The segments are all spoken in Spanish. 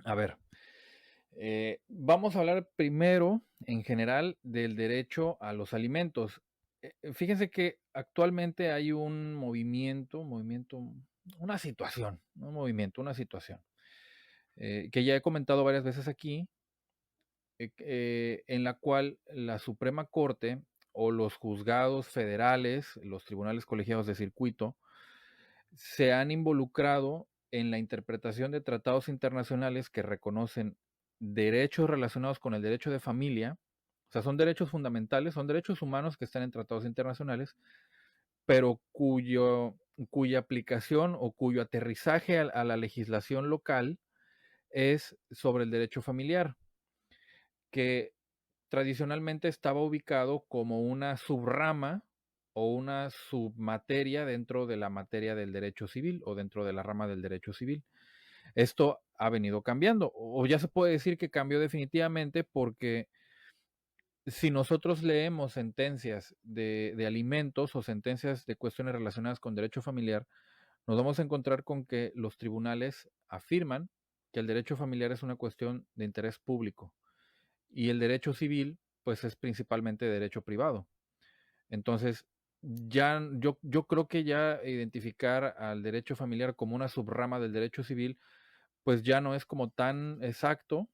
A ver, vamos a hablar primero, en general, del derecho a los alimentos. Fíjense que actualmente hay un movimiento, una situación, no un movimiento, una situación, que ya he comentado varias veces aquí, en la cual la Suprema Corte o los juzgados federales, los tribunales colegiados de circuito, se han involucrado en la interpretación de tratados internacionales que reconocen derechos relacionados con el derecho de familia, o sea, son derechos fundamentales, son derechos humanos que están en tratados internacionales, pero cuya aplicación o cuyo aterrizaje a la legislación local es sobre el derecho familiar, que tradicionalmente estaba ubicado como una subrama o una submateria dentro de la materia del derecho civil o dentro de la rama del derecho civil. Esto ha venido cambiando, o ya se puede decir que cambió definitivamente porque si nosotros leemos sentencias de alimentos o sentencias de cuestiones relacionadas con derecho familiar, nos vamos a encontrar con que los tribunales afirman que el derecho familiar es una cuestión de interés público y el derecho civil, pues es principalmente derecho privado. Entonces, yo creo que ya identificar al derecho familiar como una subrama del derecho civil, pues ya no es como tan exacto,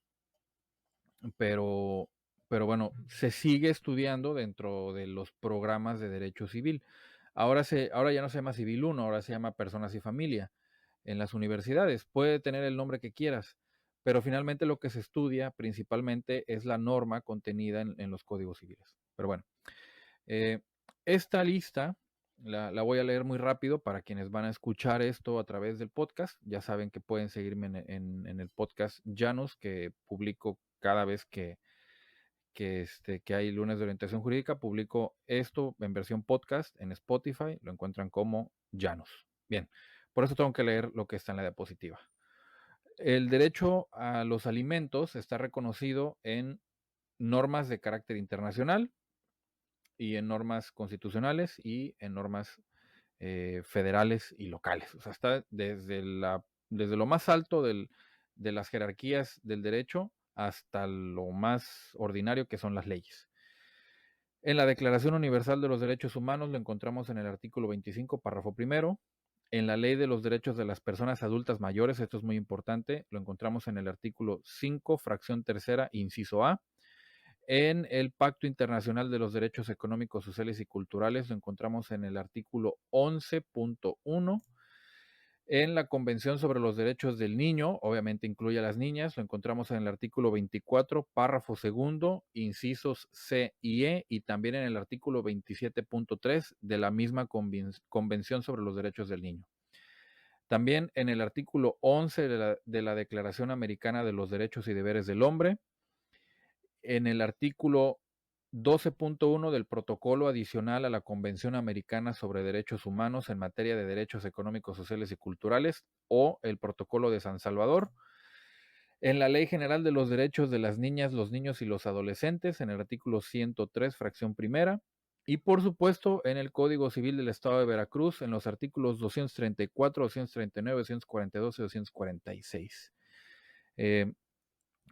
pero, pero bueno, se sigue estudiando dentro de los programas de derecho civil. Ahora ya no se llama Civil 1, ahora se llama Personas y Familia en las universidades. Puede tener el nombre que quieras, pero finalmente lo que se estudia principalmente es la norma contenida en los códigos civiles. Pero bueno, eh, esta lista la voy a leer muy rápido para quienes van a escuchar esto a través del podcast. Ya saben que pueden seguirme en el podcast Llanos, que publico cada vez que hay lunes de orientación jurídica. Publico esto en versión podcast en Spotify. Lo encuentran como Llanos. Bien, por eso tengo que leer lo que está en la diapositiva. El derecho a los alimentos está reconocido en normas de carácter internacional y en normas constitucionales y en normas federales y locales. O sea, está desde lo más alto de las jerarquías del derecho hasta lo más ordinario que son las leyes. En la Declaración Universal de los Derechos Humanos lo encontramos en el artículo 25, párrafo primero. En la Ley de los Derechos de las Personas Adultas Mayores, esto es muy importante, lo encontramos en el artículo 5, fracción tercera, inciso A. En el Pacto Internacional de los Derechos Económicos, Sociales y Culturales lo encontramos en el artículo 11.1. En la Convención sobre los Derechos del Niño, obviamente incluye a las niñas, lo encontramos en el artículo 24, párrafo segundo, incisos C y E, y también en el artículo 27.3 de la misma Convención sobre los Derechos del Niño. También en el artículo 11 de la Declaración Americana de los Derechos y Deberes del Hombre, en el artículo 12.1 del protocolo adicional a la Convención Americana sobre Derechos Humanos en materia de derechos económicos, sociales y culturales, o el protocolo de San Salvador, en la Ley General de los Derechos de las Niñas, los Niños y los Adolescentes, en el artículo 103, fracción primera, y por supuesto en el Código Civil del Estado de Veracruz, en los artículos 234, 239, 242 y 246.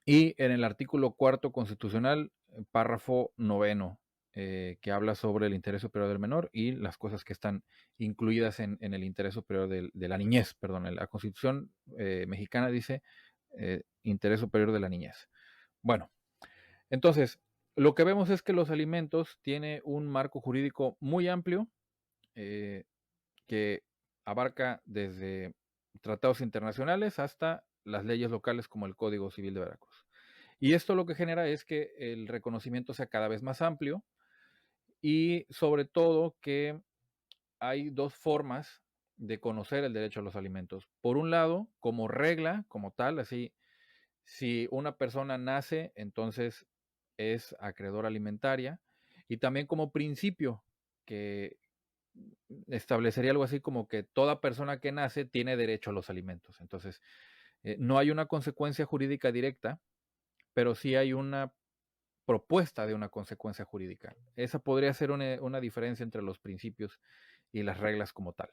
Y en el artículo cuarto constitucional, párrafo noveno, que habla sobre el interés superior del menor y las cosas que están incluidas en el interés superior de la niñez. Perdón, la Constitución mexicana dice interés superior de la niñez. Bueno, entonces, lo que vemos es que los alimentos tiene un marco jurídico muy amplio eh, que abarca desde tratados internacionales hasta las leyes locales como el Código Civil de Veracruz. Y esto lo que genera es que el reconocimiento sea cada vez más amplio y sobre todo que hay dos formas de conocer el derecho a los alimentos. Por un lado, como regla, como tal, así, si una persona nace, entonces es acreedora alimentaria, y también como principio, que establecería algo así como que toda persona que nace tiene derecho a los alimentos. Entonces, no hay una consecuencia jurídica directa, pero sí hay una propuesta de una consecuencia jurídica. Esa podría ser una diferencia entre los principios y las reglas como tal.